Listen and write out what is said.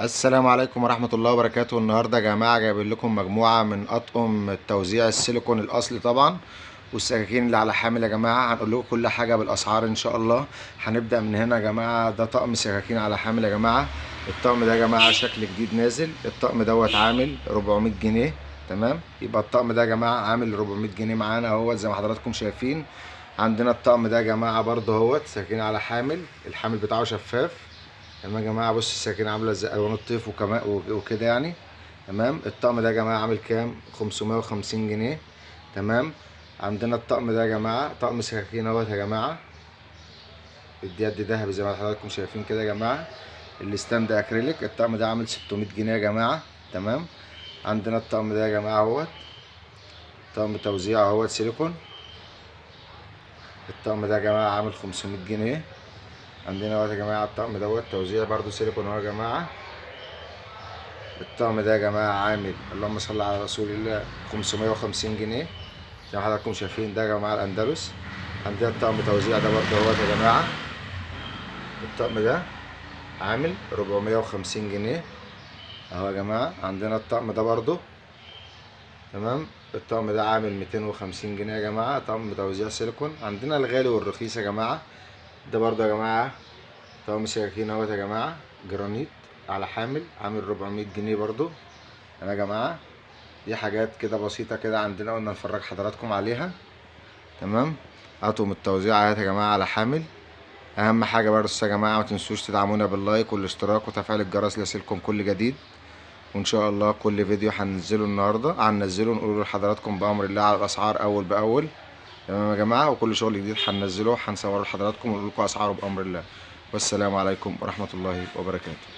السلام عليكم ورحمة الله وبركاته. النهاردة يا جماعة جايبين لكم مجموعة من أطقم التوزيع السيليكون الأصلي طبعا، والسكاكين اللي على حامل يا جماعة. هنقول لكم كل حاجة بالأسعار إن شاء الله. هنبدأ من هنا يا جماعة. ده طقم سكاكين على حامل يا جماعة. الطقم ده يا جماعة شكل جديد نازل. الطقم دوت عامل 400 جنيه. تمام، يبقى الطقم ده يا جماعة عامل 400 جنيه معانا اهوت زي ما حضراتكم شايفين. عندنا الطقم ده يا جماعة برضه اهوت سكاكين على حامل، الحامل بتاعه شفاف. تمام يا جماعه، بص السكينه عامله ازاي، الوان الطيف وكمان وكده يعني. تمام، الطقم ده يا جماعه عامل كام؟ 550 جنيه. تمام. عندنا الطقم ده يا جماعه طقم سكاكين اهوت يا جماعه، اليد ذهبي زي ما حضراتكم شايفين كده يا جماعه. الستاند اكريليك. الطقم ده عامل 600 جنيه يا جماعه. تمام. عندنا الطقم ده يا جماعه اهوت طقم توزيع اهوت سيليكون. الطقم ده يا جماعه عامل 500 جنيه. عندنا اهوت يا جماعه الطقم دوت توزيع برضو سيليكون اهو يا جماعه. الطقم ده يا جماعة عامل اللهم صل على رسول الله 550 جنيه زي ما حضراتكم شايفين. ده يا جماعة الأندلس. عندنا الطقم توزيع ده برضه اهوت يا جماعة. الطقم ده عامل 450 جنيه اهو يا جماعة. عندنا الطقم ده برضه. تمام. الطقم ده عامل 250 جنيه يا جماعة، طقم توزيع سيليكون. عندنا الغالي والرخيص يا جماعة. ده برضه يا جماعة طقم سكاكين اهوت يا جماعة جرانيت على حامل، عامل 400 جنيه برضه. تمام يا جماعة، دي حاجات كده بسيطة كده عندنا قلنا نفرج حضراتكم عليها. تمام. اطقم التوزيع اهي يا جماعة على حامل. اهم حاجة بس يا جماعة ما تنسوش تدعمونا باللايك والاشتراك وتفعيل الجرس ليصلكم كل جديد. وان شاء الله كل فيديو هننزله النهاردة هننزله نقول لحضراتكم بأمر الله على الاسعار اول باول. تمام يا جماعة، وكل شغل جديد هننزله هنصوره لحضراتكم ونقول لكم اسعاره بأمر الله. والسلام عليكم ورحمة الله وبركاته.